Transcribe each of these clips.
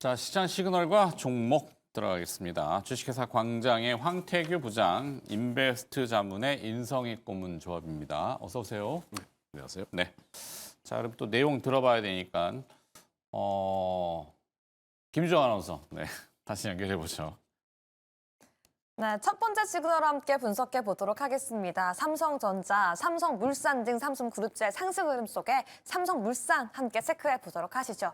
자, 시장 시그널과 종목 들어가겠습니다. 주식회사 광장의 황태규 부장, 인베스트 자문의 인성익 고문조합입니다. 어서 오세요. 네, 안녕하세요. 네. 자, 그럼 또 내용 들어봐야 되니까 김주영 아나운서, 네, 다시 연결해 보죠. 네, 첫 번째 시그널과 함께 분석해 보도록 하겠습니다. 삼성전자, 삼성물산 등 삼성그룹주의 상승 흐름 속에 삼성물산 함께 체크해 보도록 하시죠.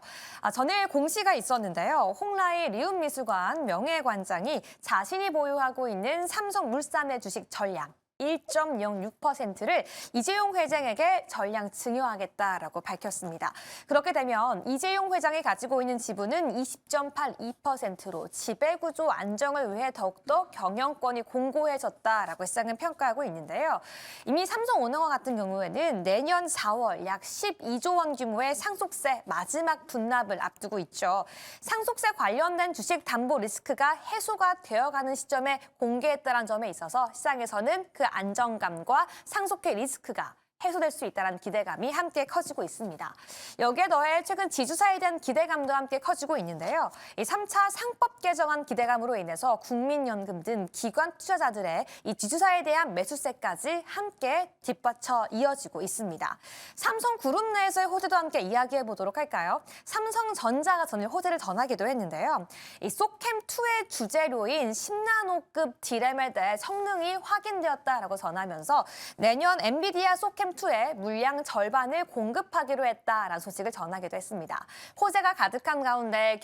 전일 공시가 있었는데요. 홍라이 리움미술관 명예관장이 자신이 보유하고 있는 삼성물산의 주식 전량 1.06%를 이재용 회장에게 전량 증여하겠다라고 밝혔습니다. 그렇게 되면 이재용 회장이 가지고 있는 지분은 20.82%로 지배구조 안정을 위해 더욱더 경영권이 공고해졌다라고 시장은 평가하고 있는데요. 이미 삼성운영화 같은 경우에는 내년 4월 약 12조 원 규모의 상속세 마지막 분납을 앞두고 있죠. 상속세 관련된 주식 담보 리스크가 해소가 되어가는 시점에 공개했다는 점에 있어서 시장에서는 그 안정감과 상속회 리스크가 해소될 수 있다는 기대감이 함께 커지고 있습니다. 여기에 더해 최근 지주사에 대한 기대감도 함께 커지고 있는데요. 이 3차 상법 개정안 기대감으로 인해서 국민연금 등 기관 투자자들의 이 지주사에 대한 매수세까지 함께 뒷받쳐 이어지고 있습니다. 삼성그룹 내에서의 호재도 함께 이야기해 보도록 할까요? 삼성전자가 전일 호재를 전하기도 했는데요. 이 소캠2의 주재료인 10나노급 D램에 대해 성능이 확인되었다라고 전하면서 내년 엔비디아 소캠 2의 물량 절반을 공급하기로 했다라는 소식을 전하기도 했습니다. 호재가 가득한 가운데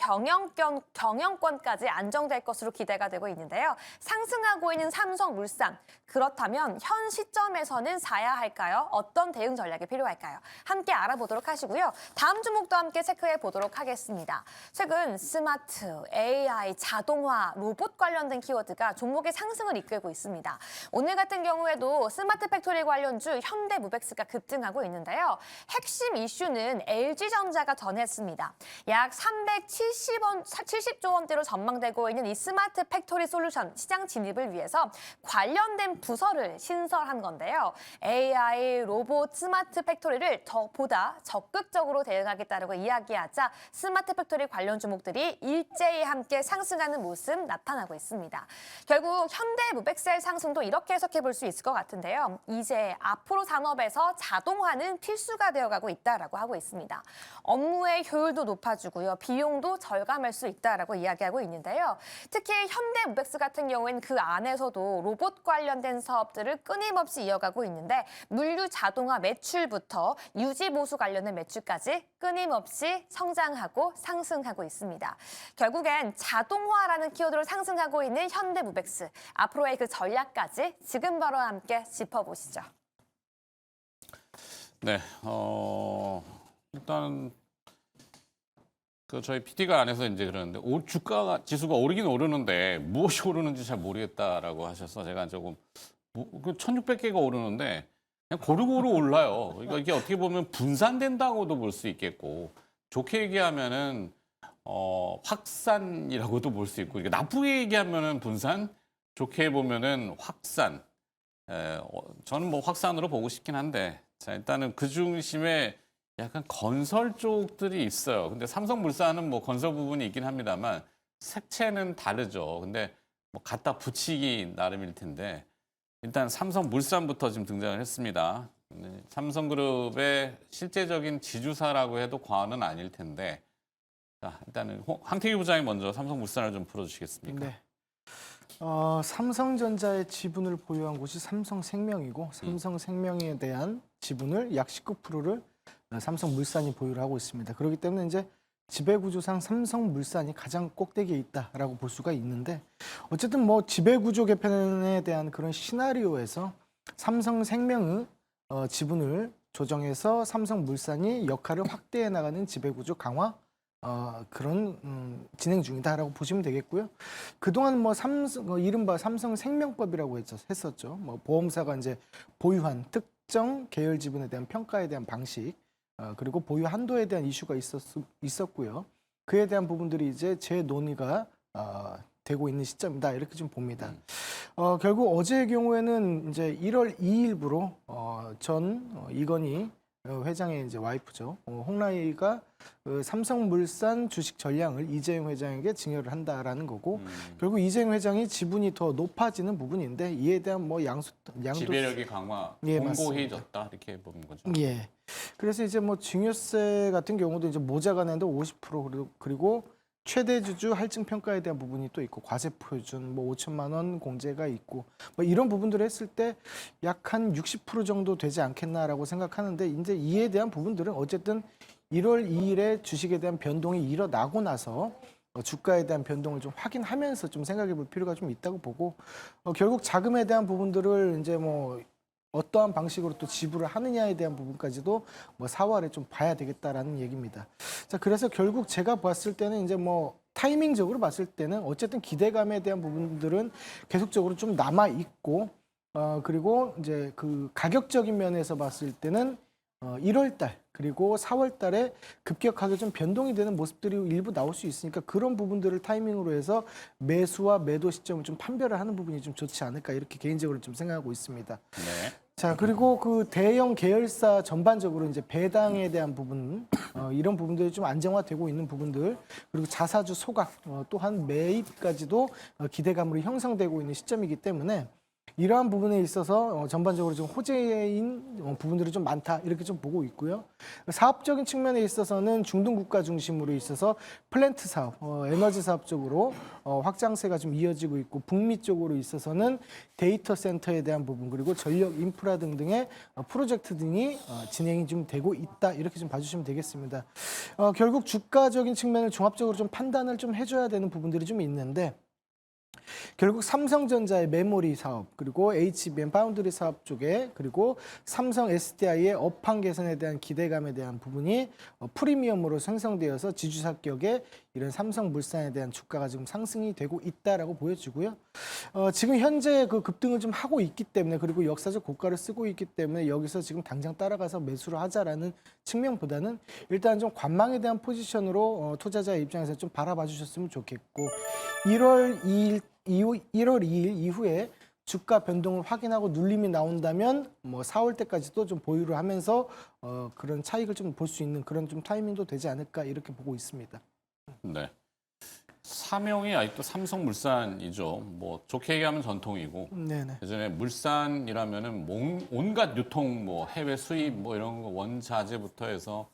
경영권까지 안정될 것으로 기대가 되고 있는데요. 상승하고 있는 삼성물산, 그렇다면 현 시점에서는 사야 할까요? 어떤 대응 전략이 필요할까요? 함께 알아보도록 하시고요. 다음 주목도 함께 체크해 보도록 하겠습니다. 최근 스마트, AI, 자동화, 로봇 관련된 키워드가 종목의 상승을 이끌고 있습니다. 오늘 같은 경우에도 스마트 팩토리 관련주 현대무백스가 급등하고 있는데요. 핵심 이슈는 LG전자가 전했습니다. 약 370조 원대로 전망되고 있는 이 스마트 팩토리 솔루션 시장 진입을 위해서 관련된 부서를 신설한 건데요. AI, 로봇, 스마트 팩토리를 보다 적극적으로 대응하겠다고 이야기하자 스마트 팩토리 관련 종목들이 일제히 함께 상승하는 모습 나타나고 있습니다. 결국 현대무백스의 상승도 이렇게 해석해 볼 수 있을 것 같은데요. 이제 앞으로 산업에서 자동화는 필수가 되어가고 있다라고 하고 있습니다. 업무의 효율도 높아지고요. 비용도 절감할 수 있다라고 이야기하고 있는데요. 특히 현대무백스 같은 경우에는 그 안에서도 로봇 관련된 사업들을 끊임없이 이어가고 있는데 물류 자동화 매출부터 유지 보수 관련된 매출까지 끊임없이 성장하고 상승하고 있습니다. 결국엔 자동화라는 키워드로 상승하고 있는 현대무백스. 앞으로의 그 전략까지 지금 바로 함께 짚어보시죠. 네, 일단 저희 PD가 안에서 이제 그러는데 주가 지수가 오르긴 오르는데 무엇이 오르는지 잘 모르겠다라고 하셔서 제가 조금 1,600개가 오르는데 그냥 고루고루 올라요. 그러니까 이게 어떻게 보면 분산된다고도 볼 수 있겠고 좋게 얘기하면은 확산이라고도 볼 수 있고 이게 나쁘게 얘기하면은 분산, 좋게 보면은 확산. 저는 뭐 확산으로 보고 싶긴 한데 자 일단은 그 중심에 약간 건설 쪽들이 있어요. 근데 삼성물산은 뭐 건설 부분이 있긴 합니다만 색채는 다르죠. 근데 뭐 갖다 붙이기 나름일 텐데 일단 삼성물산부터 지금 등장을 했습니다. 삼성그룹의 실제적인 지주사라고 해도 과언은 아닐 텐데 자 일단은 황태규 부장이 먼저 삼성물산을 좀 풀어주시겠습니까? 네. 삼성전자의 지분을 보유한 곳이 삼성생명이고 삼성생명에 대한 지분을 약 19%를 삼성물산이 보유를 하고 있습니다. 그렇기 때문에 이제 지배구조상 삼성물산이 가장 꼭대기에 있다라고 볼 수가 있는데 어쨌든 뭐 지배구조 개편에 대한 그런 시나리오에서 삼성생명의 지분을 조정해서 삼성물산이 역할을 확대해 나가는 지배구조 강화 그런 진행 중이다라고 보시면 되겠고요. 그동안 뭐 이른바 삼성생명법이라고 했었죠. 뭐 보험사가 이제 보유한 특정 계열 지분에 대한 평가에 대한 방식 그리고 보유 한도에 대한 이슈가 있었고요. 그에 대한 부분들이 이제 재논의가 되고 있는 시점이다 이렇게 좀 봅니다. 결국 어제의 경우에는 이제 1월 2일부로 전 이건희 회장의 이제 와이프죠. 홍라이가 삼성물산 주식 전량을 이재용 회장에게 증여를 한다라는 거고 결국 이재용 회장이 지분이 더 높아지는 부분인데 이에 대한 뭐 양도 지배력이 강화, 예, 공고해졌다 이렇게 보는 거죠. 예. 그래서 이제 뭐 증여세 같은 경우도 이제 모자가 내도 50% 그리고 최대 주주 할증 평가에 대한 부분이 또 있고 과세 표준 뭐 5천만 원 공제가 있고 뭐 이런 부분들을 했을 때 약 한 60% 정도 되지 않겠나라고 생각하는데 이제 이에 대한 부분들은 어쨌든 1월 2일에 주식에 대한 변동이 일어나고 나서 주가에 대한 변동을 좀 확인하면서 좀 생각해 볼 필요가 좀 있다고 보고 결국 자금에 대한 부분들을 이제 뭐 어떠한 방식으로 또 지불을 하느냐에 대한 부분까지도 뭐 사활에 좀 봐야 되겠다라는 얘기입니다. 자, 그래서 결국 제가 봤을 때는 이제 뭐 타이밍적으로 봤을 때는 어쨌든 기대감에 대한 부분들은 계속적으로 좀 남아 있고 그리고 이제 그 가격적인 면에서 봤을 때는 1월 달 그리고 4월 달에 급격하게 좀 변동이 되는 모습들이 일부 나올 수 있으니까 그런 부분들을 타이밍으로 해서 매수와 매도 시점을 좀 판별을 하는 부분이 좀 좋지 않을까 이렇게 개인적으로 좀 생각하고 있습니다. 네. 자, 그리고 그 대형 계열사 전반적으로 이제 배당에 대한 부분, 이런 부분들이 좀 안정화되고 있는 부분들, 그리고 자사주 소각, 또한 매입까지도 기대감으로 형성되고 있는 시점이기 때문에 이러한 부분에 있어서 전반적으로 좀 호재인 부분들이 좀 많다 이렇게 좀 보고 있고요. 사업적인 측면에 있어서는 중동 국가 중심으로 있어서 플랜트 사업, 에너지 사업 쪽으로 확장세가 좀 이어지고 있고 북미 쪽으로 있어서는 데이터 센터에 대한 부분 그리고 전력 인프라 등등의 프로젝트 등이 진행이 좀 되고 있다 이렇게 좀 봐주시면 되겠습니다. 결국 주가적인 측면을 종합적으로 좀 판단을 좀 해줘야 되는 부분들이 좀 있는데. 결국 삼성전자의 메모리 사업 그리고 HBM 파운드리 사업 쪽에 그리고 삼성 SDI의 업황 개선에 대한 기대감에 대한 부분이 프리미엄으로 생성되어서 지주사격에 이런 삼성물산에 대한 주가가 지금 상승이 되고 있다라고 보여지고요. 지금 현재 그 급등을 좀 하고 있기 때문에 그리고 역사적 고가를 쓰고 있기 때문에 여기서 지금 당장 따라가서 매수를 하자라는 측면보다는 일단 좀 관망에 대한 포지션으로 투자자의 입장에서 좀 바라봐 주셨으면 좋겠고 1월 2일 이후에 주가 변동을 확인하고 눌림이 나온다면 뭐 4월 때까지도 좀 보유를 하면서 그런 차익을 좀 볼 수 있는 그런 좀 타이밍도 되지 않을까 이렇게 보고 있습니다. 네. 사명이 아직도 삼성물산이죠. 뭐 좋게 얘기하면 전통이고 네네. 예전에 물산이라면은 온갖 유통 뭐 해외 수입 뭐 이런 거 원자재부터 해서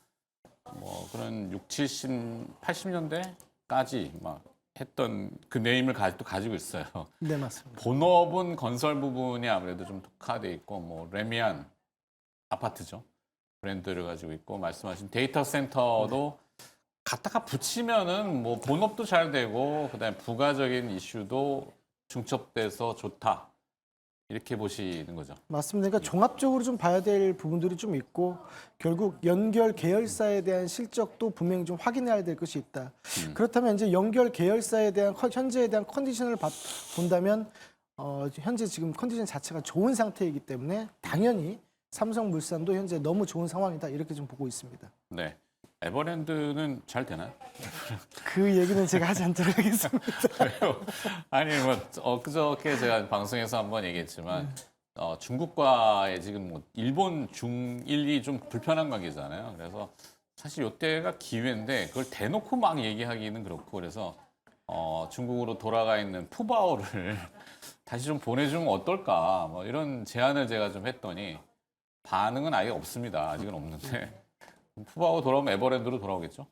뭐 그런 6, 70, 80년대까지 막 했던 그 네임을 또 가지고 있어요. 네 맞습니다. 본업은 건설 부분이 아무래도 좀 특화돼 있고 뭐 레미안 아파트죠. 브랜드를 가지고 있고 말씀하신 데이터 센터도 갖다가 붙이면은 뭐 본업도 잘 되고 그다음에 부가적인 이슈도 중첩돼서 좋다. 이렇게 보시는 거죠. 맞습니다. 그러니까 종합적으로 좀 봐야 될 부분들이 좀 있고 결국 연결 계열사에 대한 실적도 분명히 좀 확인해야 될 것이 있다. 그렇다면 이제 연결 계열사에 대한 현재에 대한 컨디션을 본다면 현재 지금 컨디션 자체가 좋은 상태이기 때문에 당연히 삼성물산도 현재 너무 좋은 상황이다 이렇게 좀 보고 있습니다. 네. 에버랜드는 잘 되나요? 그 얘기는 제가 하지 않도록 하겠습니다. 왜요? 아니 뭐 그저께 제가 방송에서 한번 얘기했지만 중국과의 지금 뭐 일본 중일이 좀 불편한 관계잖아요. 그래서 사실 이때가 기회인데 그걸 대놓고 막 얘기하기는 그렇고 그래서 중국으로 돌아가 있는 푸바오를 다시 좀 보내주면 어떨까 뭐 이런 제안을 제가 좀 했더니 반응은 아예 없습니다. 아직은 없는데 푸바오 돌아오면 에버랜드로 돌아오겠죠?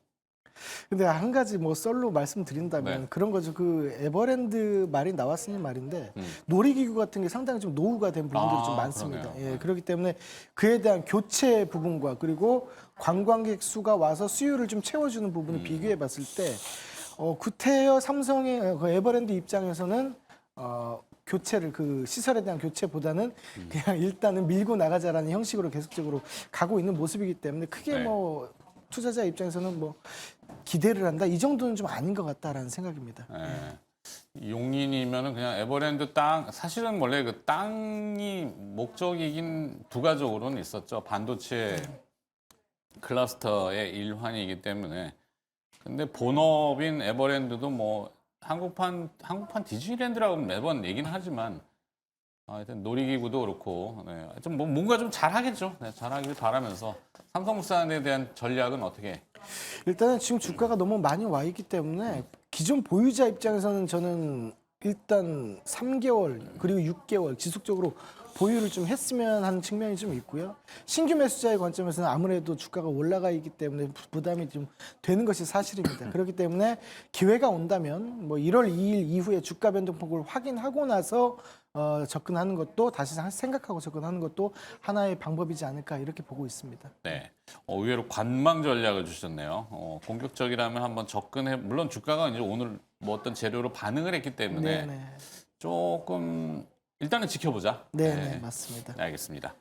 근데 한 가지 뭐 썰로 말씀드린다면 네. 그런 거죠. 그 에버랜드 말이 나왔으니 말인데 놀이기구 같은 게 상당히 좀 노후가 된 부분들이 좀 많습니다. 그러네요. 예, 그렇기 때문에 그에 대한 교체 부분과 그리고 관광객 수가 와서 수요를 좀 채워주는 부분을 비교해 봤을 때 구태여 삼성의 그 에버랜드 입장에서는 교체를 그 시설에 대한 교체보다는 그냥 일단은 밀고 나가자라는 형식으로 계속적으로 가고 있는 모습이기 때문에 크게 네. 뭐 투자자 입장에서는 뭐 기대를 한다 이 정도는 좀 아닌 것 같다라는 생각입니다. 예. 용인이면은 그냥 에버랜드 땅 사실은 원래 그 땅이 목적이긴 부가적으로는 있었죠. 반도체 클러스터의 일환이기 때문에. 근데 본업인 에버랜드도 뭐 한국판 디즈니랜드라고 매번 얘기는 하지만 하여튼 놀이기구도 그렇고 네. 하여튼 뭐 뭔가 좀 잘하겠죠. 네, 잘하길 바라면서 삼성물산에 대한 전략은 어떻게? 일단은 지금 주가가 너무 많이 와 있기 때문에 기존 보유자 입장에서는 저는 일단 3개월 그리고 6개월 지속적으로 보유를 좀 했으면 하는 측면이 좀 있고요. 신규 매수자의 관점에서는 아무래도 주가가 올라가 있기 때문에 부담이 좀 되는 것이 사실입니다. 그렇기 때문에 기회가 온다면 뭐 1월 2일 이후에 주가 변동폭을 확인하고 나서 접근하는 것도 다시 생각하고 접근하는 것도 하나의 방법이지 않을까 이렇게 보고 있습니다. 네. 의외로 관망 전략을 주셨네요. 공격적이라면 한번 접근해. 물론 주가가 이제 오늘 뭐 어떤 재료로 반응을 했기 때문에 네네. 조금 일단은 지켜보자. 네네, 맞습니다. 네, 알겠습니다.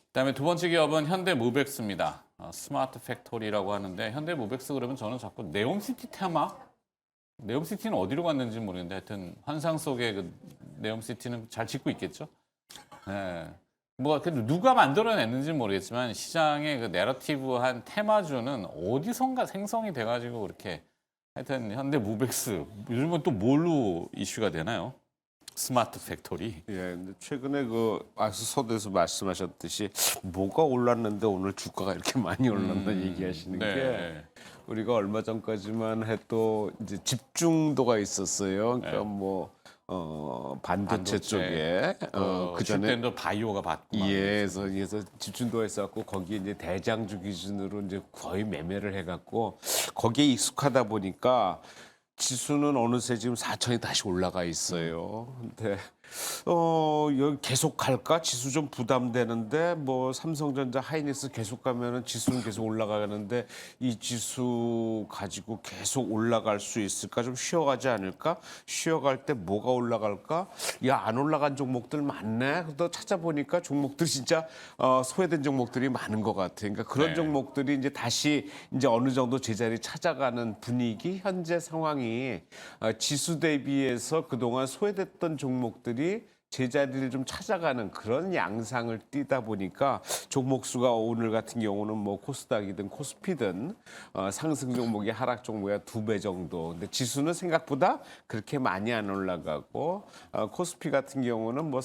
그다음에 두 번째 기업은 현대무백스입니다. 스마트 팩토리라고 하는데 현대무백스 그러면 저는 자꾸 네옴시티 테마? 네옴시티는 어디로 갔는지 모르겠는데 하여튼 환상 속의 그 네옴시티는 잘 짓고 있겠죠? 네. 뭐가 누가 만들어냈는지 모르겠지만 시장의 그 내러티브한 테마주는 어디선가 생성이 돼가지고 그렇게 하여튼 현대무백스 요즘은 또 뭘로 이슈가 되나요? 스마트 팩토리. 예, 근데 최근에 그 서두에서 말씀하셨듯이 뭐가 올랐는데 오늘 주가가 이렇게 많이 올랐나 얘기하시는 네. 게 우리가 얼마 전까지만 해도 이제 집중도가 있었어요. 그러니까 뭐 반도체 쪽에 그 전에 그전에 바이오가 받고 막 그래서 집중도가 있었고 거기에 이제 대장주 기준으로 이제 거의 매매를 해갖고 거기에 익숙하다 보니까 지수는 어느새 지금 4천이 다시 올라가 있어요. 근데 여기 계속 갈까? 지수 좀 부담되는데 뭐 삼성전자, 하이닉스 계속 가면은 지수는 계속 올라가는데 이 지수 가지고 계속 올라갈 수 있을까? 좀 쉬어가지 않을까? 쉬어갈 때 뭐가 올라갈까? 야, 안 올라간 종목들 많네. 또 찾아보니까 종목들 진짜 소외된 종목들이 많은 것 같아요. 그러니까 그런 네. 종목들이 이제 다시 이제 어느 정도 제자리 찾아가는 분위기, 현재 상황이 지수 대비해서 그동안 소외됐던 종목들이 제자리를 좀 찾아가는 그런 양상을 띠다 보니까 종목 수가 오늘 같은 경우는 뭐 코스닥이든 코스피든 상승 종목이 하락 종목이 2배 정도. 근데 지수는 생각보다 그렇게 많이 안 올라가고 코스피 같은 경우는 뭐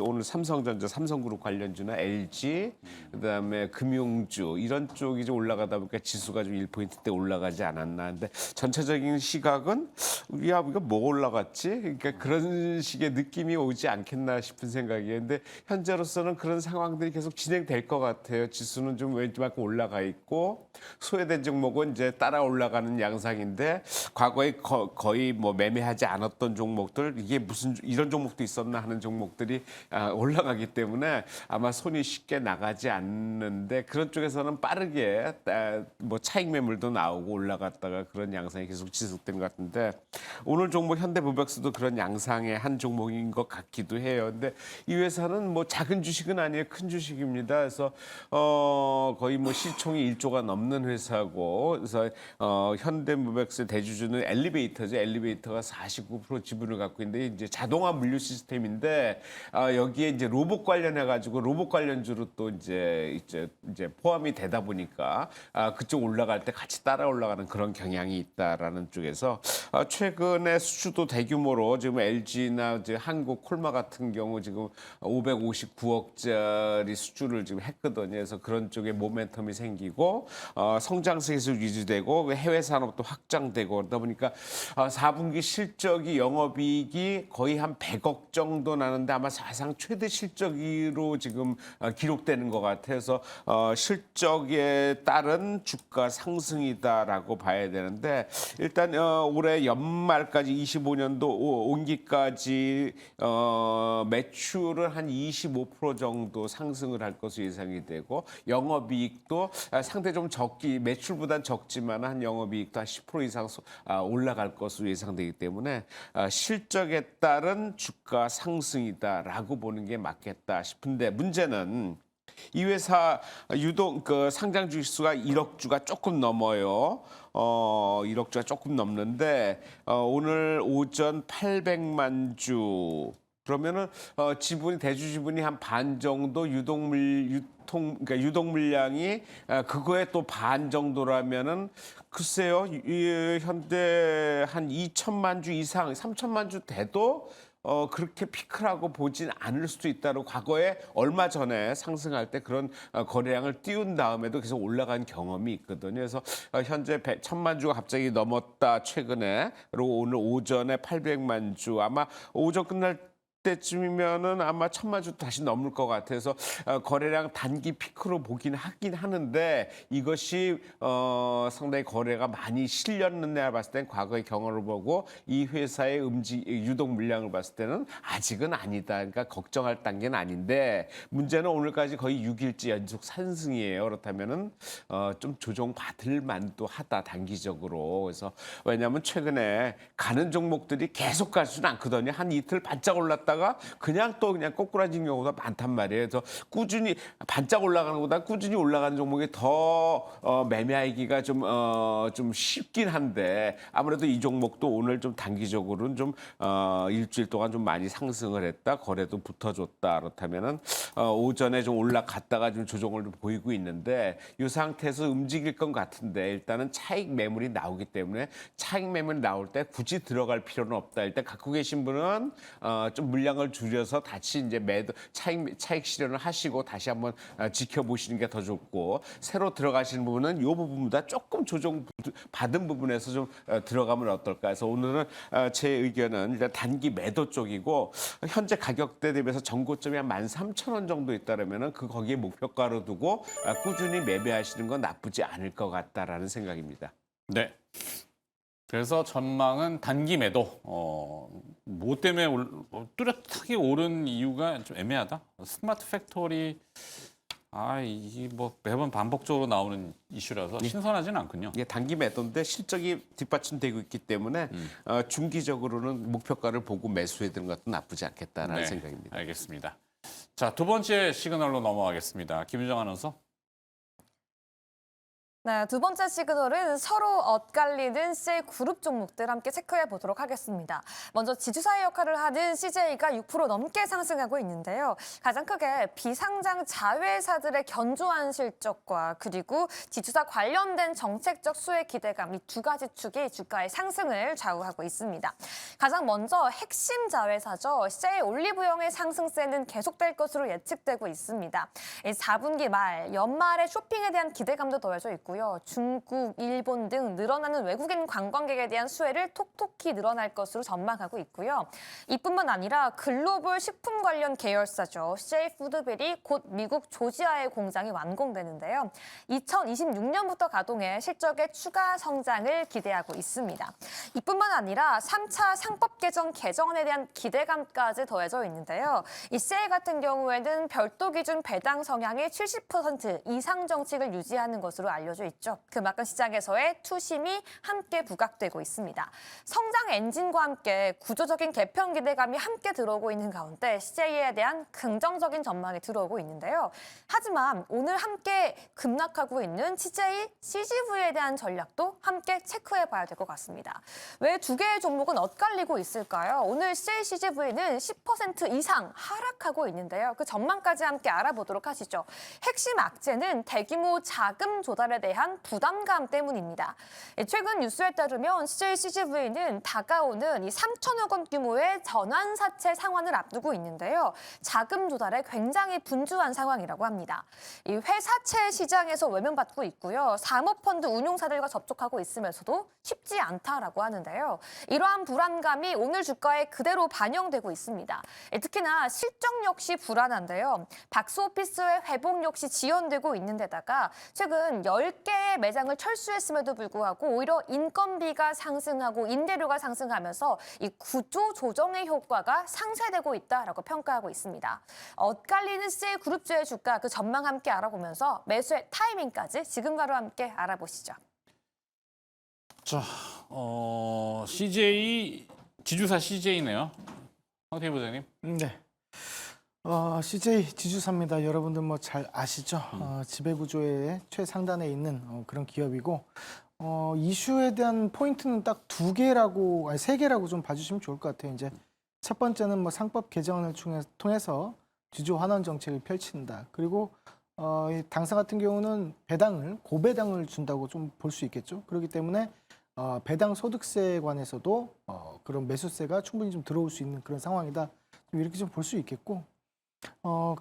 오늘 삼성전자, 삼성그룹 관련주나 LG 그다음에 금융주 이런 쪽이 좀 올라가다 보니까 지수가 좀 1포인트대 올라가지 않았나. 근데 전체적인 시각은 야, 이거 뭐 올라갔지? 그러니까 그런 식의 느낌이 오지 않겠나 싶은 생각이에요. 근데 현재로서는 그런 상황들이 계속 진행될 것 같아요. 지수는 좀 왠지만큼 올라가 있고 소외된 종목은 이제 따라 올라가는 양상인데 과거에 거의 뭐 매매하지 않았던 종목들 이게 무슨 이런 종목도 있었나 하는 종목들이 올라가기 때문에 아마 손이 쉽게 나가지 않는데 그런 쪽에서는 빠르게 뭐 차익 매물도 나오고 올라갔다가 그런 양상이 계속 지속된 것 같은데 오늘 종목 현대무백스도 그런 양상의 한 종목인 것 같기도 해요. 근데 이 회사는 뭐 작은 주식은 아니에요. 큰 주식입니다. 그래서 거의 뭐 시총이 1조가 넘는 회사고 그래서 현대무백스 대주주는 엘리베이터죠. 엘리베이터가 49% 지분을 갖고 있는데 이제 자동화 물류 시스템인데 여기에 이제 로봇 관련해 가지고 로봇 관련주로 또 이제 포함이 되다 보니까 그쪽 올라갈 때 같이 따라 올라가는 그런 경향이 있다라는 쪽에서 최근에 수주도 대규모로 지금 LG나 이제 한국 콜마 같은 경우 지금 559억짜리 수주를 지금 했거든요. 그래서 그런 쪽에 모멘텀이 생기고 성장세 계속 유지되고 해외 산업도 확장되고 그러다 보니까 4분기 실적이 영업이익이 거의 한 100억 정도 나는데 아마 사상 최대 실적으로 지금 기록되는 것 같아서 실적에 따른 주가 상승이다라고 봐야 되는데 일단 올해 연말까지 25년도 온기까지 매출은 한 25% 정도 상승을 할 것으로 예상이 되고 영업이익도 상대 좀 매출보단 적지만 한 영업이익도 한 10% 이상 올라갈 것으로 예상되기 때문에 실적에 따른 주가 상승이다라고 보는 게 맞겠다 싶은데 문제는 이 회사 유독 그 상장 주식수가 1억 주가 조금 넘어요. 1억 주가 조금 넘는데 오늘 오전 800만 주 그러면은 지분이 대주 지분이 한 반 정도 그러니까 유동 물량이 그거에 또 반 정도라면은 글쎄요. 현대 한 2천만 주 이상, 3천만 주 돼도 그렇게 피크라고 보진 않을 수도 있다고 과거에 얼마 전에 상승할 때 그런 거래량을 띄운 다음에도 계속 올라간 경험이 있거든요. 그래서 현재 1,000만 주가 갑자기 넘었다 최근에. 그리고 오늘 오전에 800만 주 아마 오전 끝날 때쯤이면은 아마 1,000만 주 다시 넘을 것 같아서 거래량 단기 피크로 보긴 하긴 하는데 이것이 상당히 거래가 많이 실렸느냐 봤을 땐 과거의 경험을 보고 이 회사의 유동 물량을 봤을 때는 아직은 아니다. 그러니까 걱정할 단계는 아닌데 문제는 오늘까지 거의 6일째 연속 상승이에요. 그렇다면은 좀 조정 받을 만도 하다 단기적으로. 그래서 왜냐하면 최근에 가는 종목들이 계속 갈 수는 않거든요. 한 이틀 반짝 올랐다가 그냥 꼬꾸라진 경우가 많단 말이에요. 그래서 꾸준히 반짝 올라가는 것보다 꾸준히 올라가는 종목이 더 매매하기가 좀 쉽긴 한데 아무래도 이 종목도 오늘 좀 단기적으로는 좀 일주일 동안 좀 많이 상승을 했다. 거래도 붙어줬다. 그렇다면은 오전에 좀 올라갔다가 좀 조정을 좀 보이고 있는데 이 상태에서 움직일 것 같은데 일단은 차익 매물이 나오기 때문에 차익 매물이 나올 때 굳이 들어갈 필요는 없다. 일단 갖고 계신 분은 좀 물량을 줄여서 다시 이제 매도 차익 실현을 하시고 다시 한번 지켜보시는 게 더 좋고 새로 들어가시는 부분은 이 부분보다 조금 조정 받은 부분에서 좀 들어가면 어떨까 해서 오늘은 제 의견은 일단 단기 매도 쪽이고 현재 가격대 대비해서 전고점이 한 13,000원 정도 있다면은 거기에 목표가로 두고 꾸준히 매매하시는 건 나쁘지 않을 것 같다라는 생각입니다. 네. 그래서 전망은 단기 매도. 뭐 때문에 뚜렷하게 오른 이유가 좀 애매하다. 스마트 팩토리 이게 뭐 매번 반복적으로 나오는 이슈라서 신선하지는 않군요. 이게 단기 매도인데 실적이 뒷받침되고 있기 때문에 중기적으로는 목표가를 보고 매수해 드는 것도 나쁘지 않겠다라는 생각입니다. 알겠습니다. 자, 두 번째 시그널로 넘어가겠습니다. 김유정 아나운서. 네, 두 번째 시그널은 서로 엇갈리는 CJ 그룹 종목들 함께 체크해 보도록 하겠습니다. 먼저 지주사의 역할을 하는 CJ가 6% 넘게 상승하고 있는데요. 가장 크게 비상장 자회사들의 견조한 실적과 그리고 지주사 관련된 정책적 수혜 기대감 이 두 가지 축이 주가의 상승을 좌우하고 있습니다. 가장 먼저 핵심 자회사죠. CJ 올리브영의 상승세는 계속될 것으로 예측되고 있습니다. 4분기 말 연말에 쇼핑에 대한 기대감도 더해져 있고요. 중국, 일본 등 늘어나는 외국인 관광객에 대한 수혜를 톡톡히 늘어날 것으로 전망하고 있고요. 이뿐만 아니라 글로벌 식품 관련 계열사죠. CJ 푸드빌이 곧 미국 조지아의 공장이 완공되는데요. 2026년부터 가동해 실적의 추가 성장을 기대하고 있습니다. 이뿐만 아니라 3차 상법 개정안에 대한 기대감까지 더해져 있는데요. 이 CJ 같은 경우에는 별도 기준 배당 성향의 70% 이상 정책을 유지하는 것으로 알려져 있죠. 그만큼 시장에서의 투심이 함께 부각되고 있습니다. 성장 엔진과 함께 구조적인 개편 기대감이 함께 들어오고 있는 가운데 CJ에 대한 긍정적인 전망이 들어오고 있는데요. 하지만 오늘 함께 급락하고 있는 CJCGV에 대한 전략도 함께 체크해 봐야 될 것 같습니다. 왜 두 개의 종목은 엇갈리고 있을까요? 오늘 CJCGV는 10% 이상 하락하고 있는데요. 그 전망까지 함께 알아보도록 하시죠. 핵심 악재는 대규모 자금 조달에 대한 부담감 때문입니다. 최근 뉴스에 따르면 CJCGV는 다가오는 이 3천억 원 규모의 전환사채 상환을 앞두고 있는데요. 자금 조달에 굉장히 분주한 상황이라고 합니다. 이 회사채 시장에서 외면받고 있고요. 사모펀드 운용사들과 접촉하고 있으면서도 쉽지 않다라고 하는데요. 이러한 불안감이 오늘 주가에 그대로 반영되고 있습니다. 특히나 실적 역시 불안한데요. 박스오피스의 회복 역시 지연되고 있는 데다가 최근 10개의 매장을 철수했음에도 불구하고 오히려 인건비가 상승하고 임대료가 상승하면서 이 구조 조정의 효과가 상쇄되고 있다라고 평가하고 있습니다. 엇갈리는 CJ그룹주의 주가 그 전망 함께 알아보면서 매수의 타이밍까지 지금과로 함께 알아보시죠. 자, CJ 지주사 CJ네요. 황태희 부장님. 네. CJ 지주사입니다. 여러분들 뭐 잘 아시죠? 지배구조의 최상단에 있는 그런 기업이고 이슈에 대한 포인트는 딱 세 개라고 좀 봐주시면 좋을 것 같아요. 이제 첫 번째는 뭐 상법 개정을 통해서 주주 환원 정책을 펼친다. 그리고 이 당사 같은 경우는 고배당을 준다고 좀 볼 수 있겠죠. 그렇기 때문에 배당 소득세에 관해서도 그런 매수세가 충분히 좀 들어올 수 있는 그런 상황이다. 좀 이렇게 좀 볼 수 있겠고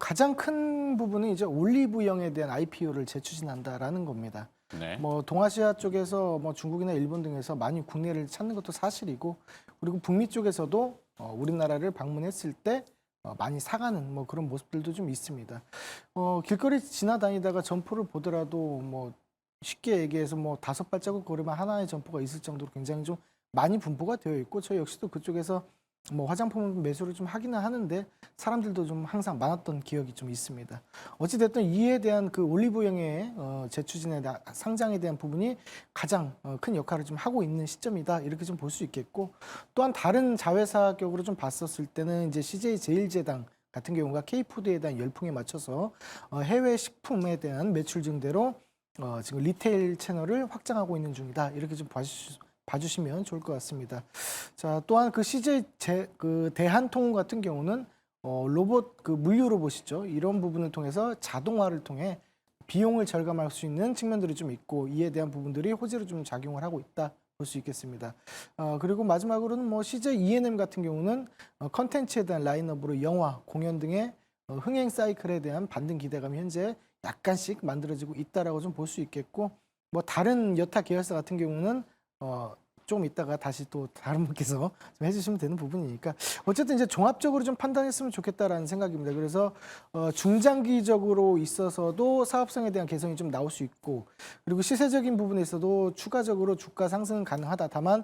가장 큰 부분은 이제 올리브영에 대한 IPO를 재추진한다라는 겁니다. 네. 뭐 동아시아 쪽에서 뭐 중국이나 일본 등에서 많이 국내를 찾는 것도 사실이고 그리고 북미 쪽에서도 우리나라를 방문했을 때 많이 사가는 뭐 그런 모습들도 좀 있습니다. 길거리 지나다니다가 점포를 보더라도 뭐 쉽게 얘기해서 뭐 5발자국 걸으면 하나의 점포가 있을 정도로 굉장히 좀 많이 분포가 되어 있고 저 역시도 그쪽에서 뭐 화장품 매수를 좀 하기는 하는데 사람들도 좀 항상 많았던 기억이 좀 있습니다. 어찌됐든 이에 대한 그 올리브영의 재추진에 상장에 대한 부분이 가장 큰 역할을 좀 하고 있는 시점이다 이렇게 좀 볼 수 있겠고 또한 다른 자회사격으로 좀 봤었을 때는 이제 CJ 제일제당 같은 경우가 K푸드에 대한 열풍에 맞춰서 해외 식품에 대한 매출 증대로 지금 리테일 채널을 확장하고 있는 중이다 이렇게 좀 봐주시면 좋을 것 같습니다. 자, 또한 그 CJ 그 대한통운 같은 경우는 로봇 그 물류 로봇이죠. 이런 부분을 통해서 자동화를 통해 비용을 절감할 수 있는 측면들이 좀 있고 이에 대한 부분들이 호재로 좀 작용을 하고 있다 볼 수 있겠습니다. 그리고 마지막으로는 뭐 CJ E&M 같은 경우는 컨텐츠에 대한 라인업으로 영화, 공연 등의 흥행 사이클에 대한 반등 기대감이 현재 약간씩 만들어지고 있다라고 좀 볼 수 있겠고 뭐 다른 여타 계열사 같은 경우는 좀 이따가 다시 또 다른 분께서 좀 해주시면 되는 부분이니까 어쨌든 이제 종합적으로 좀 판단했으면 좋겠다라는 생각입니다. 그래서 중장기적으로 있어서도 사업성에 대한 개선이 좀 나올 수 있고 그리고 시세적인 부분에서도 추가적으로 주가 상승은 가능하다. 다만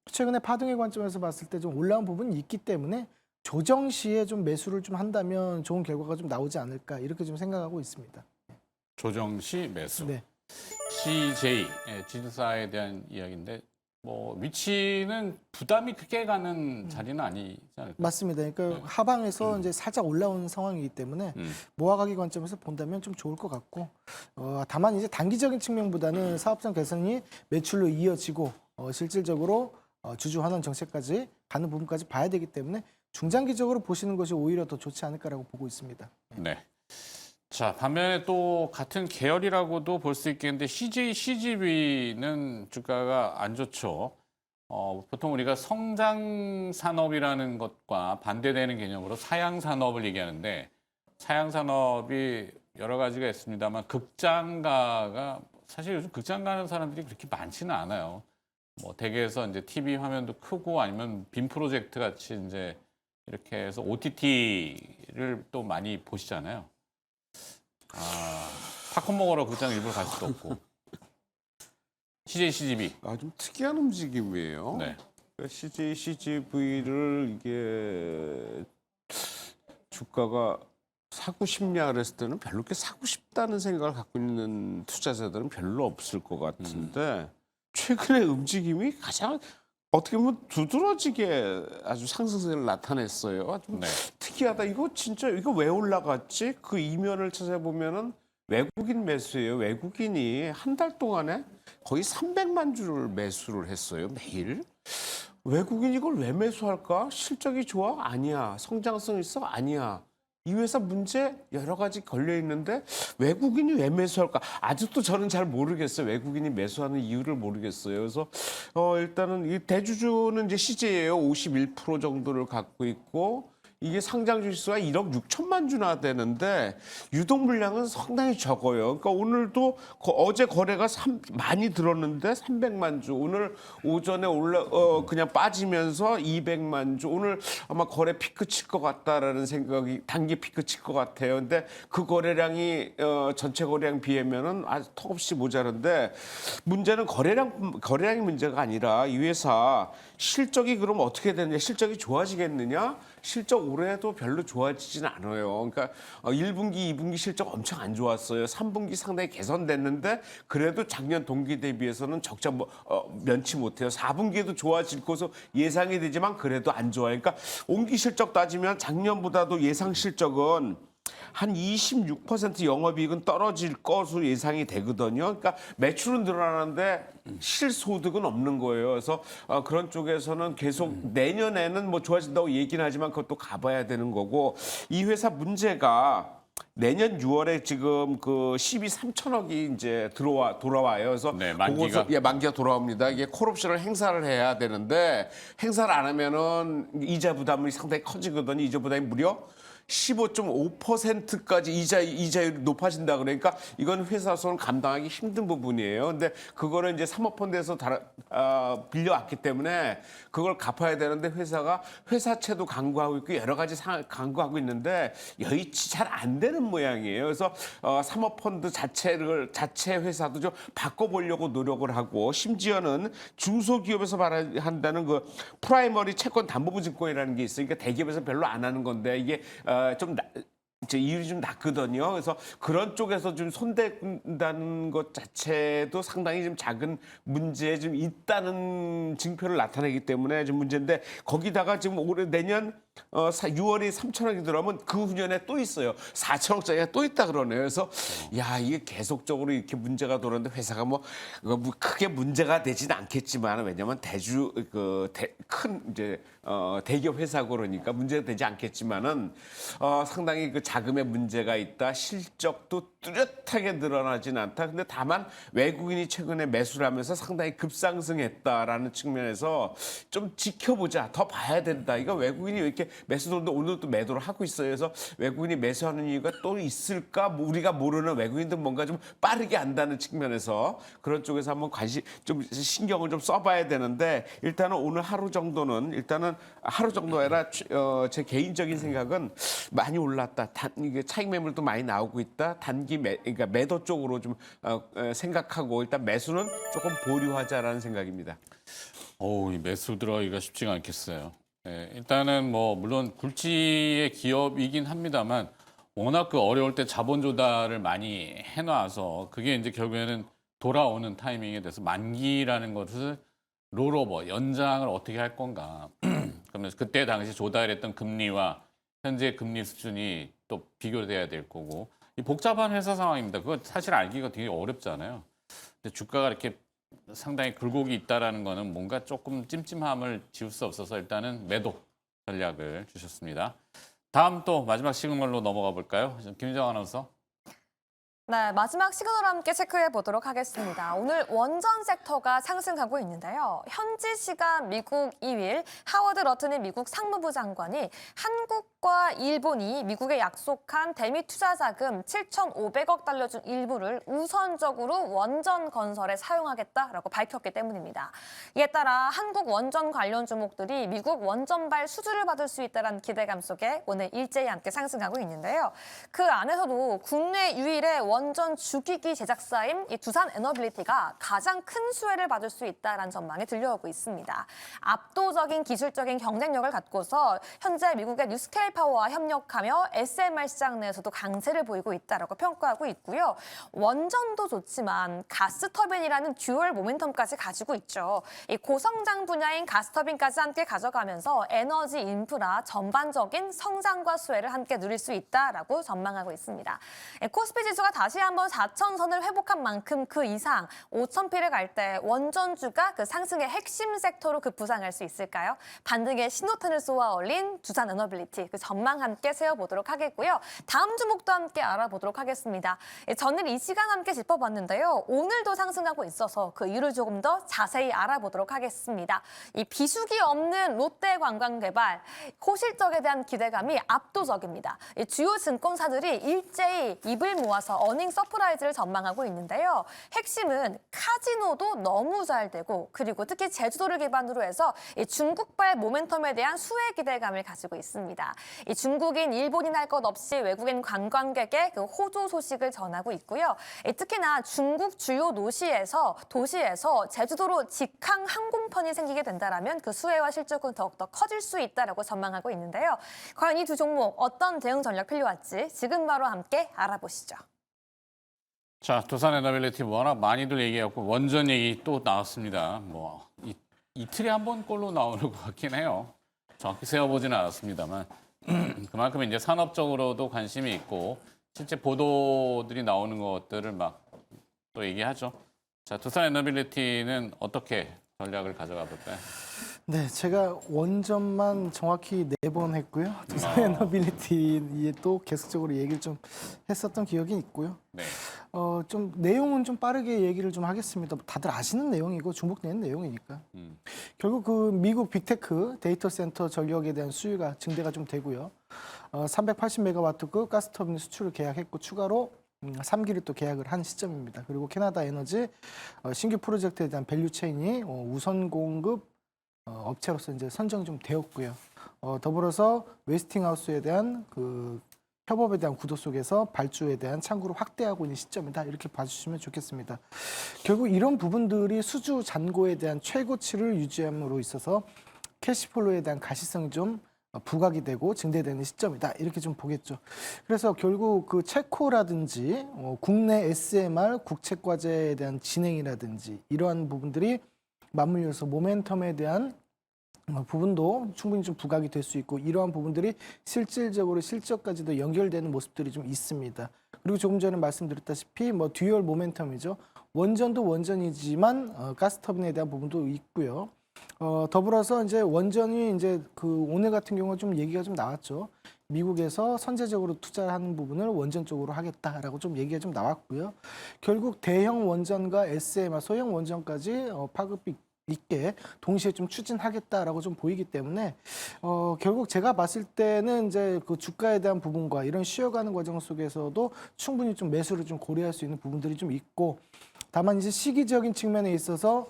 최근에 파동의 관점에서 봤을 때 좀 올라온 부분이 있기 때문에 조정 시에 좀 매수를 좀 한다면 좋은 결과가 좀 나오지 않을까 이렇게 좀 생각하고 있습니다. 조정 시 매수. 네. CJ 지주사에 대한 이야기인데 뭐 위치는 부담이 크게 가는 자리는 아니지 않을까? 맞습니다. 그러니까 하방에서 이제 살짝 올라오는 상황이기 때문에 모아가기 관점에서 본다면 좀 좋을 것 같고 다만 이제 단기적인 측면보다는 사업성 개선이 매출로 이어지고 실질적으로 주주 환원 정책까지 가는 부분까지 봐야 되기 때문에 중장기적으로 보시는 것이 오히려 더 좋지 않을까라고 보고 있습니다. 네. 자, 반면에 또 같은 계열이라고도 볼 수 있겠는데 CJ CGV는 주가가 안 좋죠. 보통 우리가 성장 산업이라는 것과 반대되는 개념으로 사양 산업을 얘기하는데 사양 산업이 여러 가지가 있습니다만 극장가가 사실 요즘 극장 가는 사람들이 그렇게 많지는 않아요. 뭐 댁에서 이제 TV 화면도 크고 아니면 빔 프로젝트 같이 이제 이렇게 해서 OTT를 또 많이 보시잖아요. 팝콘 먹으러 극장 일부러 갈 수도 없고. CJ CGV. 좀 특이한 움직임이에요. 네. CJ CGV를 이게 주가가 사고 싶냐 그랬을 때는 별로 그렇게 사고 싶다는 생각을 갖고 있는 투자자들은 별로 없을 것 같은데 최근에 움직임이 가장 어떻게 보면 두드러지게 아주 상승세를 나타냈어요. 아주 네. 특이하다. 이거 진짜 이거 왜 올라갔지? 그 이면을 찾아보면은 외국인 매수예요. 외국인이 한 달 동안에 거의 300만 주를 매수를 했어요. 매일. 외국인 이걸 왜 매수할까? 실적이 좋아? 아니야. 성장성 있어? 아니야. 이 회사 문제 여러 가지 걸려 있는데 외국인이 왜 매수할까? 아직도 저는 잘 모르겠어요. 외국인이 매수하는 이유를 모르겠어요. 그래서 일단은 이 대주주는 이제 CJ예요. 51% 정도를 갖고 있고 이게 상장 주식수가 1억 6천만 주나 되는데 유동 물량은 상당히 적어요. 그러니까 오늘도 어제 거래가 많이 들었는데 300만 주. 오늘 오전에 그냥 빠지면서 200만 주. 오늘 아마 거래 피크 칠 것 같다라는 생각이 단기 피크 칠 것 같아요. 근데 그 거래량이 전체 거래량 비하면은 아주 턱없이 모자른데 문제는 거래량이 문제가 아니라 이 회사 실적이 그럼 어떻게 되느냐? 실적이 좋아지겠느냐? 실적 올해도 별로 좋아지진 않아요. 그러니까 1분기, 2분기 실적 엄청 안 좋았어요. 3분기 상당히 개선됐는데 그래도 작년 동기 대비해서는 적자 면치 못해요. 4분기에도 좋아질 것으로 예상이 되지만 그래도 안 좋아요. 그러니까 온기 실적 따지면 작년보다도 예상 실적은 한 26% 영업이익은 떨어질 것으로 예상이 되거든요. 그러니까 매출은 늘어나는데 실소득은 없는 거예요. 그래서 그런 쪽에서는 계속 내년에는 뭐 좋아진다고 얘기는 하지만 그것도 가봐야 되는 거고 이 회사 문제가 내년 6월에 지금 그 12,3천억이 이제 돌아와요. 그래서 네, 만기가. 그것을- 예, 만기가 돌아옵니다. 이게 콜옵션을 행사를 해야 되는데 행사를 안 하면은 이자 부담이 상당히 커지거든요. 이자 부담이 무려 15.5%까지 이자율이 높아진다 그러니까 이건 회사에서는 감당하기 힘든 부분이에요. 근데 그거를 이제 사모펀드에서 빌려왔기 때문에 그걸 갚아야 되는데 회사가 회사채도 강구하고 있고 여러 가지 강구하고 있는데 여의치 잘 안 되는 모양이에요. 그래서 사모펀드 자체 회사도 좀 바꿔보려고 노력을 하고 심지어는 중소기업에서 말한다는 그 프라이머리 채권 담보부 증권이라는 게 있으니까 대기업에서 별로 안 하는 건데 이게 이제 이율이 좀 낮거든요. 그래서 그런 쪽에서 좀 손댄다는 것 자체도 상당히 좀 작은 문제 좀 있다는 증표를 나타내기 때문에 좀 문제인데 거기다가 지금 내년 6월이 3천억이 들어오면 그 후년에 또 있어요. 4천억짜리가 또 있다 그러네요. 그래서 야 이게 계속적으로 이렇게 문제가 돌았는데 회사가 뭐 크게 문제가 되지는 않겠지만 왜냐하면 큰 이제 대기업 회사고 그러니까 문제가 되지 않겠지만은 상당히 그 자금에 문제가 있다. 실적도 뚜렷하게 늘어나지는 않다. 근데 다만 외국인이 최근에 매수를 하면서 상당히 급상승했다라는 측면에서 좀 지켜보자. 더 봐야 된다. 이거 외국인이 왜 이렇게 매수들도 오늘도 매도를 하고 있어요. 그래서 외국인이 매수하는 이유가 또 있을까? 뭐 우리가 모르는 외국인들 뭔가 좀 빠르게 안다는 측면에서 그런 쪽에서 한번 좀 신경을 좀 써봐야 되는데 일단은 오늘 하루 정도는 하루 정도 아니라 제 개인적인 생각은 많이 올랐다. 이게 차익 매물도 많이 나오고 있다. 그러니까 매도 쪽으로 좀 생각하고 일단 매수는 조금 보류하자라는 생각입니다. 이 매수 들어가기가 쉽지가 않겠어요. 예, 일단은 뭐 물론 굴지의 기업이긴 합니다만 워낙 그 어려울 때 자본 조달을 많이 해놔서 그게 이제 결국에는 돌아오는 타이밍에 대해서 만기라는 것을 롤오버 연장을 어떻게 할 건가. 그러면 그때 당시 조달했던 금리와 현재 금리 수준이 또 비교돼야 될 거고 이 복잡한 회사 상황입니다. 그거 사실 알기가 되게 어렵잖아요. 근데 주가가 이렇게 상당히 굴곡이 있다라는 거는 뭔가 조금 찜찜함을 지울 수 없어서 일단은 매도 전략을 주셨습니다. 다음 또 마지막 시그널로 넘어가 볼까요? 김희정 아나운서. 네, 마지막 시그널과 함께 체크해 보도록 하겠습니다. 오늘 원전 섹터가 상승하고 있는데요. 현지 시간 미국 2일 하워드 러튼의 미국 상무부 장관이 한국과 일본이 미국에 약속한 대미 투자 자금 7,500억 달러 중 일부를 우선적으로 원전 건설에 사용하겠다라고 밝혔기 때문입니다. 이에 따라 한국 원전 관련 종목들이 미국 원전발 수주를 받을 수 있다는 기대감 속에 오늘 일제히 함께 상승하고 있는데요. 그 안에서도 국내 유일의 원전 주기기 제작사인 이 두산 에너빌리티가 가장 큰 수혜를 받을 수 있다는 전망이 들려오고 있습니다. 압도적인 기술적인 경쟁력을 갖고서 현재 미국의 뉴스케일 파워와 협력하며 SMR 시장 내에서도 강세를 보이고 있다고 평가하고 있고요. 원전도 좋지만 가스터빈이라는 듀얼 모멘텀까지 가지고 있죠. 이 고성장 분야인 가스터빈까지 함께 가져가면서 에너지 인프라 전반적인 성장과 수혜를 함께 누릴 수 있다라고 전망하고 있습니다. 코스피 지수가 다시 한번 4,000선을 회복한 만큼 그 이상 5,000피를 갈 때 원전주가 그 상승의 핵심 섹터로 급부상할 수 있을까요? 반등의 신호탄을 쏘아 올린 두산 에너빌리티 그 전망 함께 세워보도록 하겠고요. 다음 주목도 함께 알아보도록 하겠습니다. 전일 이 시간 함께 짚어봤는데요. 오늘도 상승하고 있어서 그 이유를 조금 더 자세히 알아보도록 하겠습니다. 이 비수기 없는 롯데 관광개발 호실적에 대한 기대감이 압도적입니다. 주요 증권사들이 일제히 입을 모아서 어닝 서프라이즈를 전망하고 있는데요. 핵심은 카지노도 너무 잘 되고 그리고 특히 제주도를 기반으로 해서 이 중국발 모멘텀에 대한 수혜 기대감을 가지고 있습니다. 이 중국인, 일본인 할 것 없이 외국인 관광객의 그 호조 소식을 전하고 있고요. 특히나 중국 주요 도시에서 제주도로 직항 항공편이 생기게 된다면 그 수혜와 실적은 더욱더 커질 수 있다라고 전망하고 있는데요. 과연 이 두 종목 어떤 대응 전략 필요할지 지금 바로 함께 알아보시죠. 자, 두산 에너빌리티 워낙 많이들 얘기했고 원전 얘기 또 나왔습니다. 이틀에 한 번 꼴로 나오는 것 같긴 해요. 정확히 세어보지는 않았습니다만 그만큼 이제 산업적으로도 관심이 있고 실제 보도들이 나오는 것들을 막 또 얘기하죠. 자, 두산 에너빌리티는 어떻게 전략을 가져가 볼까요? 네, 제가 원전만 정확히 4번 했고요. 두산 에너빌리티에 또 계속적으로 얘기를 좀 했었던 기억이 있고요. 네. 좀 내용은 좀 빠르게 얘기를 좀 하겠습니다. 다들 아시는 내용이고 중복되는 내용이니까. 결국 그 미국 빅테크 데이터 센터 전력에 대한 수요가 증대가 좀 되고요. 380메가와트급 가스터빈 수출을 계약했고 추가로 3기를 또 계약을 한 시점입니다. 그리고 캐나다 에너지 신규 프로젝트에 대한 밸류 체인이 우선 공급 업체로서 이제 선정이 좀 되었고요. 더불어서 웨스팅하우스에 대한 그 협업에 대한 구도 속에서 발주에 대한 창구를 확대하고 있는 시점이다. 이렇게 봐주시면 좋겠습니다. 결국 이런 부분들이 수주 잔고에 대한 최고치를 유지함으로 있어서 캐시플로에 대한 가시성이 좀 부각이 되고 증대되는 시점이다. 이렇게 좀 보겠죠. 그래서 결국 그 체코라든지 국내 SMR 국책과제에 대한 진행이라든지 이러한 부분들이 맞물려서 모멘텀에 대한 부분도 충분히 좀 부각이 될 수 있고 이러한 부분들이 실질적으로 실적까지도 연결되는 모습들이 좀 있습니다. 그리고 조금 전에 말씀드렸다시피 뭐 듀얼 모멘텀이죠. 원전도 원전이지만 가스터빈에 대한 부분도 있고요. 더불어서 이제 원전이 이제 그 오늘 같은 경우 좀 얘기가 좀 나왔죠. 미국에서 선제적으로 투자하는 부분을 원전 쪽으로 하겠다라고 좀 얘기가 좀 나왔고요. 결국 대형 원전과 SMR 소형 원전까지 파급이 있게 동시에 좀 추진하겠다라고 좀 보이기 때문에 결국 제가 봤을 때는 이제 그 주가에 대한 부분과 이런 쉬어가는 과정 속에서도 충분히 좀 매수를 좀 고려할 수 있는 부분들이 좀 있고 다만 이제 시기적인 측면에 있어서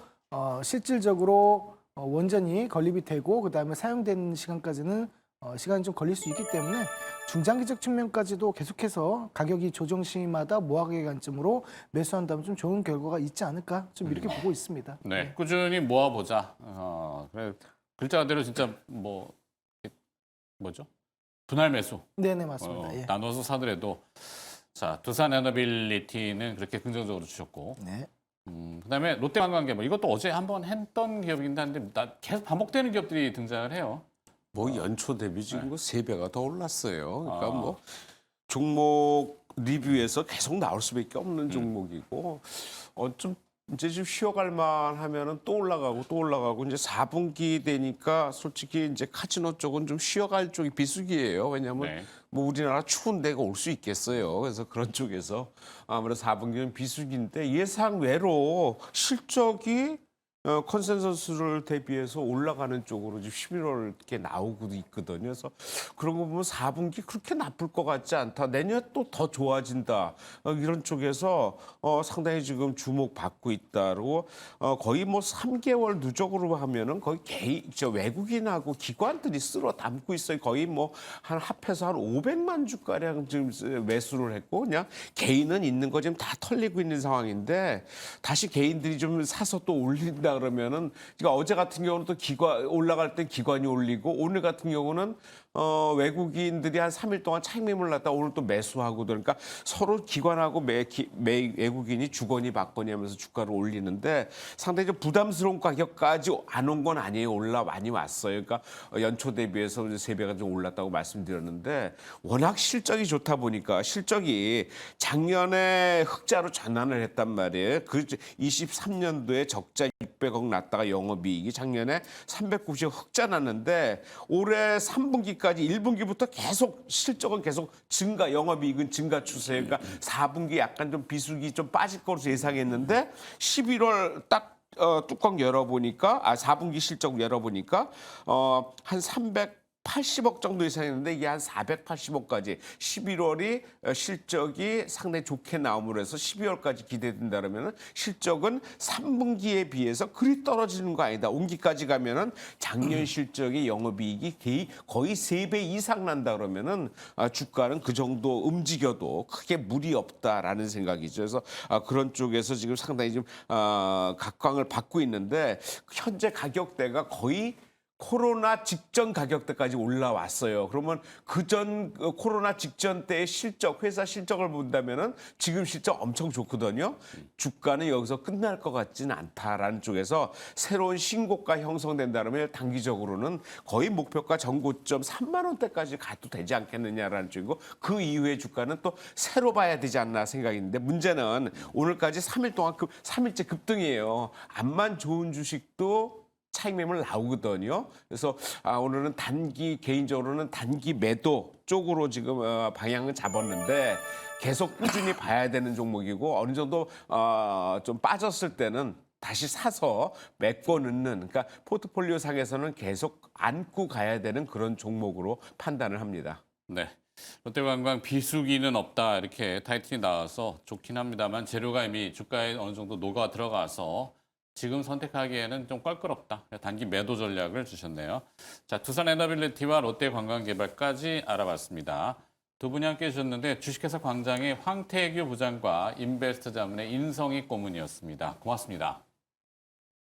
실질적으로 원전이 건립이 되고 그다음에 사용되는 시간까지는 시간이 좀 걸릴 수 있기 때문에 중장기적 측면까지도 계속해서 가격이 조정 시마다 모아가기 관점으로 매수한다면 좀 좋은 결과가 있지 않을까 좀 이렇게 보고 있습니다. 네, 꾸준히 모아보자. 그래, 글자 그대로 진짜 뭐죠? 분할 매수. 네네 맞습니다. 예. 나눠서 사더라도 자 두산 에너빌리티는 그렇게 긍정적으로 주셨고, 네. 그다음에 롯데관광개발 이것도 어제 한번 했던 기업이긴 한데 계속 반복되는 기업들이 등장을 해요. 뭐 연초 대비 지금 3배가 더 올랐어요. 그러니까 아. 뭐 종목 리뷰에서 계속 나올 수밖에 없는 종목이고 좀 이제 좀 쉬어갈 만하면은 또 올라가고 이제 4분기 되니까 솔직히 이제 카지노 쪽은 좀 쉬어갈 쪽이 비수기예요. 왜냐하면 네. 뭐 우리나라 추운 데가 올 수 있겠어요. 그래서 그런 쪽에서 아무래도 4분기는 비수기인데 예상 외로 실적이 컨센서스를 대비해서 올라가는 쪽으로 지금 11월 이렇게 나오고 있거든요. 그래서 그런 거 보면 4분기 그렇게 나쁠 것 같지 않다. 내년 또 더 좋아진다. 이런 쪽에서 상당히 지금 주목받고 있다고 거의 뭐 3개월 누적으로 하면은 거의 외국인하고 기관들이 쓸어 담고 있어요. 거의 뭐 한 합해서 한 500만 주가량 지금 매수를 했고 그냥 개인은 있는 거 지금 다 털리고 있는 상황인데 다시 개인들이 좀 사서 또 올린다 그러면은 그러니까 어제 같은 경우는 또 올라갈 때 기관이 올리고 오늘 같은 경우는 외국인들이 한 3일 동안 차익매물 났다 오늘 또 매수하고 그러니까 서로 기관하고 외국인이 주거니 받거니 하면서 주가를 올리는데 상당히 좀 부담스러운 가격까지 안 온 건 아니에요. 많이 왔어요. 그러니까 연초 대비해서 3배가 좀 올랐다고 말씀드렸는데 워낙 실적이 좋다 보니까 실적이 작년에 흑자로 전환을 했단 말이에요. 그 23년도에 적자 600억 났다가 영업이익이 작년에 390억 흑자 났는데 올해 3분기까지 1분기부터 계속 실적은 계속 증가, 영업이익은 증가 추세. 그러니까 4분기 약간 좀 비수기 좀 빠질 것으로 예상했는데 11월 딱 뚜껑 열어보니까 4분기 실적 열어보니까 한 380억 정도 예상했는데 이게 한 480억까지 11월이 실적이 상당히 좋게 나옴으로 해서 12월까지 기대된다 그러면은 실적은 3분기에 비해서 그리 떨어지는 거 아니다. 온기까지 가면은 작년 실적의 영업이익이 거의 3배 이상 난다 그러면은 주가는 그 정도 움직여도 크게 무리 없다라는 생각이죠. 그래서 그런 쪽에서 지금 상당히 좀 각광을 받고 있는데 현재 가격대가 거의 코로나 직전 가격대까지 올라왔어요. 그러면 그전 코로나 직전 때의 실적, 회사 실적을 본다면은 지금 실적 엄청 좋거든요. 주가는 여기서 끝날 것 같지는 않다라는 쪽에서 새로운 신고가 형성된다면 단기적으로는 거의 목표가 전고점 3만 원대까지 가도 되지 않겠느냐라는 쪽이고 그 이후의 주가는 또 새로 봐야 되지 않나 생각인데 문제는 오늘까지 3일 동안 3일째 급등이에요. 암만 좋은 주식도 차익 매물 나오거든요. 그래서 오늘은 개인적으로는 단기 매도 쪽으로 지금 방향을 잡았는데 계속 꾸준히 봐야 되는 종목이고 어느 정도 좀 빠졌을 때는 다시 사서 메꿔 넣는, 그러니까 포트폴리오 상에서는 계속 안고 가야 되는 그런 종목으로 판단을 합니다. 네. 롯데관광 비수기는 없다 이렇게 타이틀이 나와서 좋긴 합니다만 재료가 이미 주가에 어느 정도 녹아 들어가서 지금 선택하기에는 좀 껄끄럽다. 단기 매도 전략을 주셨네요. 자, 두산 에너빌리티와 롯데관광개발까지 알아봤습니다. 두 분이 함께 해주셨는데 주식회사 광장의 황태규 부장과 인베스트 자문의 인성익 고문이었습니다. 고맙습니다.